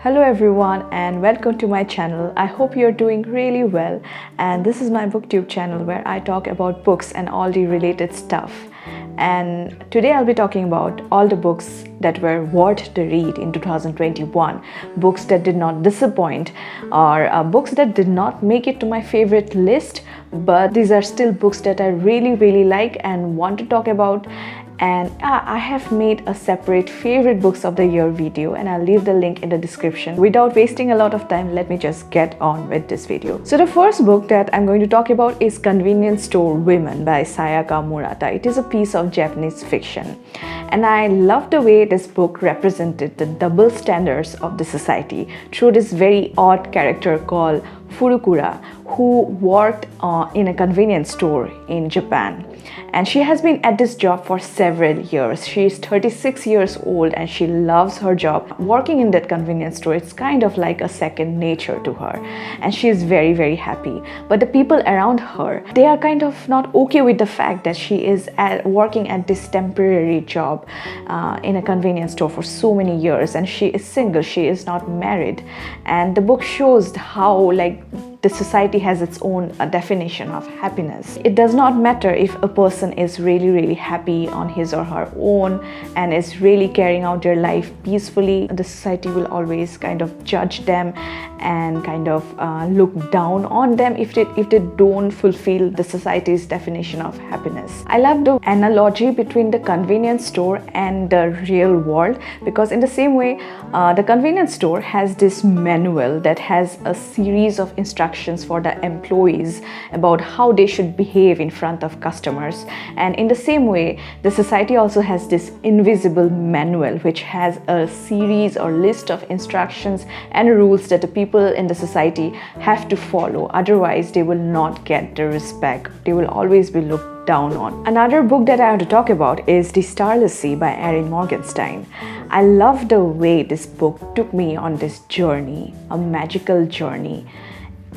Hello everyone and welcome to my channel. I hope you're doing really well, and this is my booktube channel where I talk about books and all the related stuff. And today I'll be talking about all the books that were worth the read in 2021, books that did not disappoint, or books that did not make it to my favorite list, but these are still books that I really like and want to talk about. And I have made a separate favorite books of the year video, and I'll leave the link in the description. Without wasting a lot of time, let me just get on with this video. So the first book that I'm going to talk about is Convenience Store Women by Sayaka Murata. It is a piece of Japanese fiction, and I love the way this book represented the double standards of the society through this very odd character called Furukura, who worked in a convenience store in Japan. And she has been at this job for several years. She is 36 years old and she loves her job. Working in that convenience store, it's kind of like a second nature to her. And she is very happy. But the people around her, they are kind of not okay with the fact that she is working at this temporary job in a convenience store for so many years. And she is single, she is not married. And the book shows how the society has its own definition of happiness. It does not matter if a person is really happy on his or her own and is really carrying out their life peacefully. The society will always kind of judge them and kind of look down on them if they don't fulfill the society's definition of happiness. I love the analogy between the convenience store and the real world, because in the same way, the convenience store has this manual that has a series of instructions for the employees about how they should behave in front of customers. And in the same way, the society also has this invisible manual which has a series or list of instructions and rules that the people in the society have to follow. Otherwise, they will not get the respect. They will always be looked down on. Another book that I want to talk about is The Starless Sea by Erin Morgenstern. I love the way this book took me on this journey, a magical journey.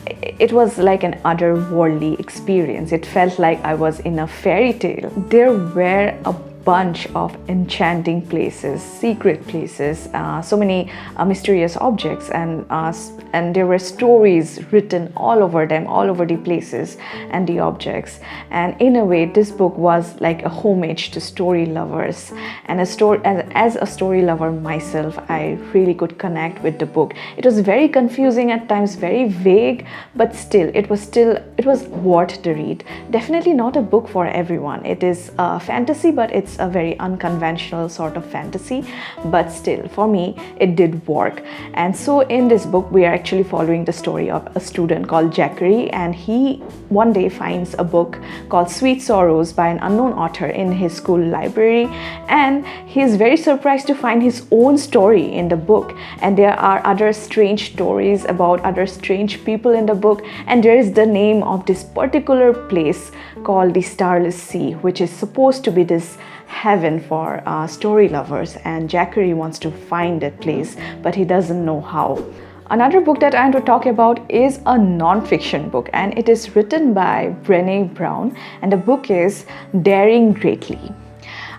It was like an otherworldly experience. It felt like I was in a fairy tale. There were a bunch of enchanting places, secret places, so many mysterious objects, and there were stories written all over them, all over the places and the objects. And in a way, this book was like a homage to story lovers. And as a story lover myself, I really could connect with the book. It was very confusing at times, very vague, but still it was worth the read. Definitely not a book for everyone. It is a fantasy, but it's a very unconventional sort of fantasy, but still for me it did work. And so in this book, we are actually following the story of a student called Zachary, and he one day finds a book called Sweet Sorrows by an unknown author in his school library, and he is very surprised to find his own story in the book. And there are other strange stories about other strange people in the book, and there is the name of this particular place called the Starless Sea, which is supposed to be this heaven for story lovers, and Zachary wants to find that place, but he doesn't know how. Another book that I want to talk about is a non-fiction book, and it is written by Brené Brown, and the book is Daring Greatly.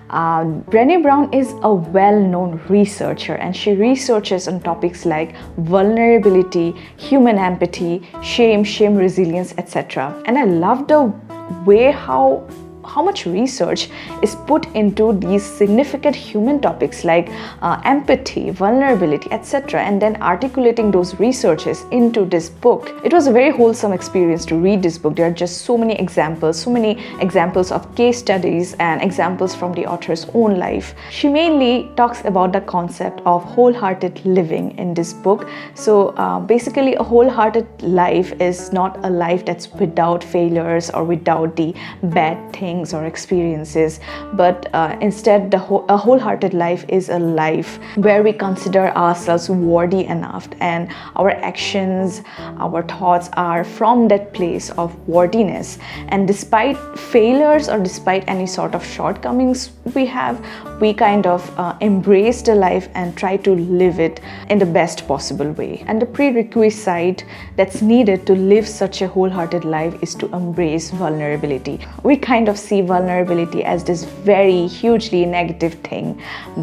Brené Brown is a well-known researcher, and she researches on topics like vulnerability, human empathy, shame resilience, etc. And I love the way how much research is put into these significant human topics like empathy, vulnerability, etc., and then articulating those researches into this book. It was a very wholesome experience to read this book. There are just so many examples of case studies and examples from the author's own life. She mainly talks about the concept of wholehearted living in this book. So basically, a wholehearted life is not a life that's without failures or without the bad things or experiences, but instead a wholehearted life is a life where we consider ourselves worthy enough, and our actions, our thoughts are from that place of worthiness. And despite failures or despite any sort of shortcomings we have, we kind of embrace the life and try to live it in the best possible way. And the prerequisite that's needed to live such a wholehearted life is to embrace vulnerability. We kind of see vulnerability as this very hugely negative thing,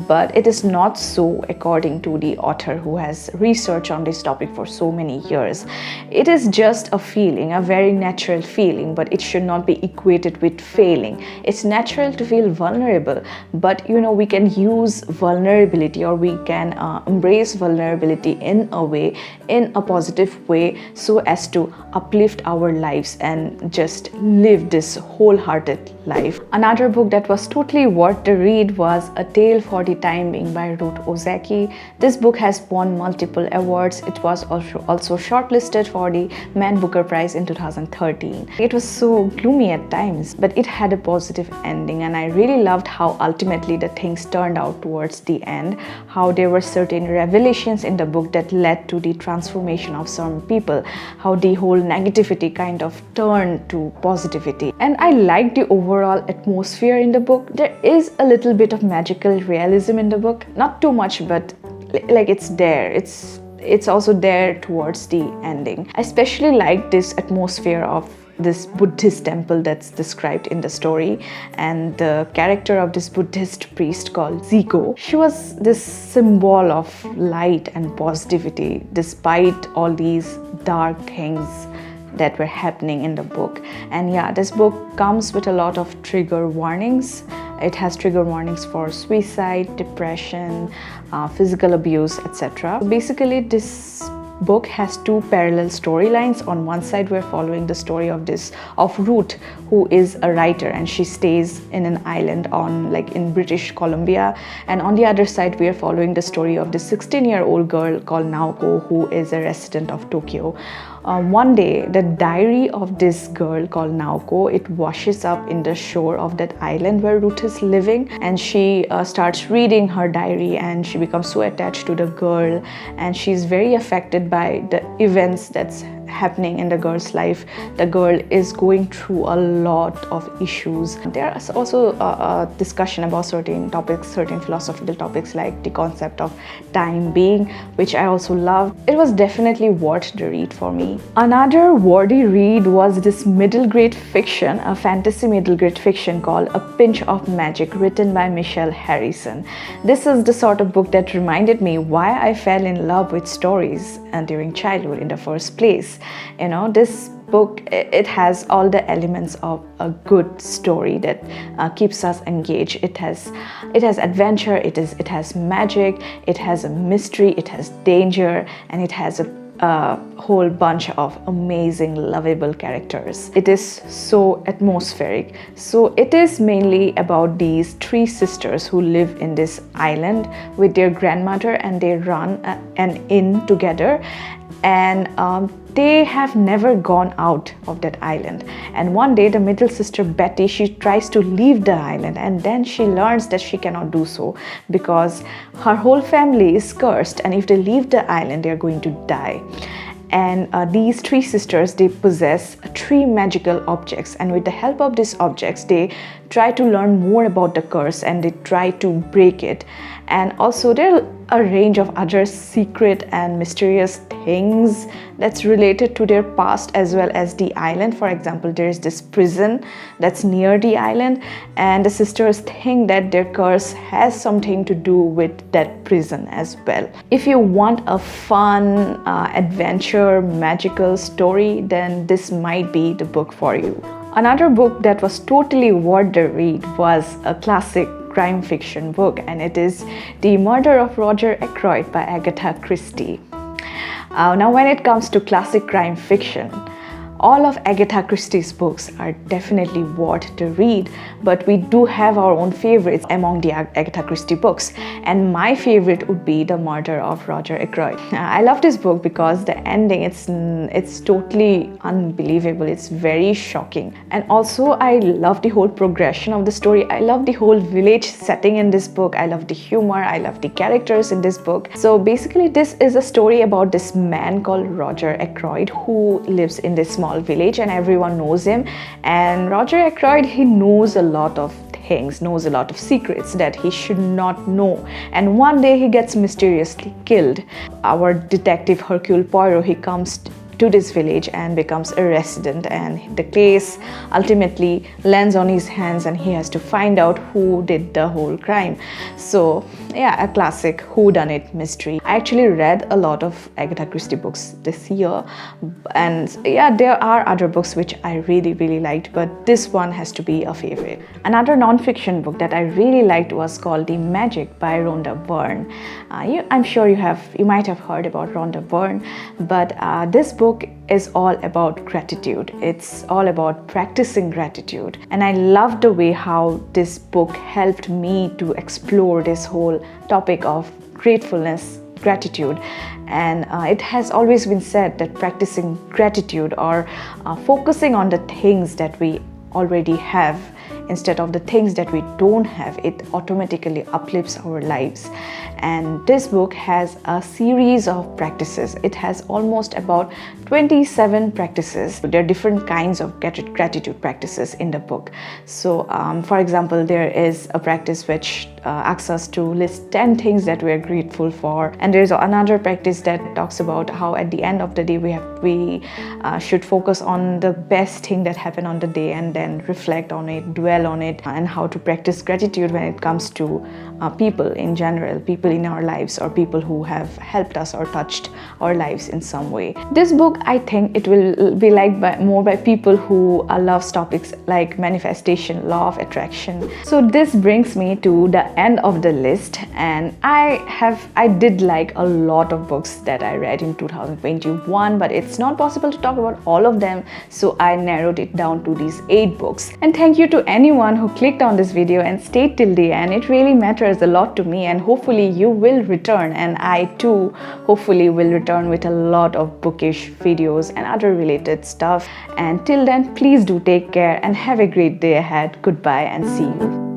but it is not so according to the author who has researched on this topic for so many years. It is just a feeling, a very natural feeling, but it should not be equated with failing. It's natural to feel vulnerable, but we can use vulnerability, or we can embrace vulnerability in a way, in a positive way, so as to uplift our lives and just live this wholehearted life. Another book that was totally worth the read was A Tale for the Time Being by Ruth Ozeki. This book has won multiple awards. It was also shortlisted for the Man Booker Prize in 2013. It was so gloomy at times, but it had a positive ending, and I really loved how ultimately the things turned out towards the end, how there were certain revelations in the book that led to the transformation of some people, how the whole negativity kind of turned to positivity. And I liked the overall atmosphere in the book. There is a little bit of magical realism in the book, not too much, but like it's there. It's also there towards the ending. I especially like this atmosphere of this Buddhist temple that's described in the story, and the character of this Buddhist priest called Zico. She was this symbol of light and positivity despite all these dark things that were happening in the book. And yeah, this book comes with a lot of trigger warnings. It has trigger warnings for suicide, depression, physical abuse, etc. Basically, this book has two parallel storylines. On one side, we're following the story of Ruth, who is a writer, and she stays in an island in British Columbia. And on the other side, we are following the story of this 16-year-old girl called Naoko, who is a resident of Tokyo. One day, the diary of this girl called Naoko, it washes up in the shore of that island where Ruth is living, and she starts reading her diary, and she becomes so attached to the girl, and she's very affected by the events that's happening in the girl's life. The girl is going through a lot of issues. There is also a discussion about certain topics, certain philosophical topics, like the concept of time being, which I also loved. It was definitely worth the read for me. Another worthy read was this middle grade fiction, a fantasy middle grade fiction called A Pinch of Magic, written by Michelle Harrison. This is the sort of book that reminded me why I fell in love with stories during childhood in the first place. This book, it has all the elements of a good story that keeps us engaged. It has adventure, it has magic, it has a mystery, it has danger, and it has a whole bunch of amazing, lovable characters. It is so atmospheric. So it is mainly about these three sisters who live in this island with their grandmother, and they run an inn together, and they have never gone out of that island. And one day, the middle sister Betty, she tries to leave the island, and then she learns that she cannot do so because her whole family is cursed, and if they leave the island, they are going to die. And these three sisters, they possess three magical objects, and with the help of these objects, they try to learn more about the curse, and they try to break it. And also there are a range of other secret and mysterious things that's related to their past as well as the island. For example, there is this prison that's near the island, and the sisters think that their curse has something to do with that prison as well. If you want a fun, adventure, magical story, then this might be the book for you. Another book that was totally worth the read was a classic crime fiction book, and it is The Murder of Roger Ackroyd by Agatha Christie. Now, when it comes to classic crime fiction, all of Agatha Christie's books are definitely worth to read, but we do have our own favorites among the Agatha Christie books, and my favorite would be The Murder of Roger Ackroyd. I love this book because the ending, it's totally unbelievable. It's very shocking, and also I love the whole progression of the story. I love the whole village setting in this book. I love the humor. I love the characters in this book. So basically, this is a story about this man called Roger Ackroyd who lives in this small village, and everyone knows him. And Roger Ackroyd, he knows a lot of things, knows a lot of secrets that he should not know, and one day he gets mysteriously killed. Our detective Hercule Poirot, he comes to this village and becomes a resident, and the case ultimately lands on his hands and he has to find out who did the whole crime. So yeah, a classic whodunit mystery. I actually read a lot of Agatha Christie books this year, and yeah, there are other books which I really liked, but this one has to be a favorite. Another non-fiction book that I really liked was called The Magic by Rhonda Byrne. I'm sure you might have heard about Rhonda Byrne, but this book is all about gratitude. It's all about practicing gratitude, and I love the way how this book helped me to explore this whole topic of gratefulness, gratitude. And it has always been said that practicing gratitude, or focusing on the things that we already have instead of the things that we don't have, it automatically uplifts our lives. And this book has a series of practices. It has almost about 27 practices. There are different kinds of gratitude practices in the book. So for example, there is a practice which asks us to list 10 things that we are grateful for, and there is another practice that talks about how at the end of the day we should focus on the best thing that happened on the day and then reflect on it, dwell on it, and how to practice gratitude when it comes to people in general, people in our lives, or people who have helped us or touched our lives in some way. This book, I think it will be liked more by people who love topics like manifestation, law of attraction. So this brings me to the end of the list, and I did like a lot of books that I read in 2021, but it's not possible to talk about all of them, so I narrowed it down to these 8 books. And thank you to anyone who clicked on this video and stayed till the end. It really matters a lot to me, and hopefully you will return, and I too hopefully will return with a lot of bookish videos and other related stuff. And till then, please do take care and have a great day ahead. Goodbye and see you.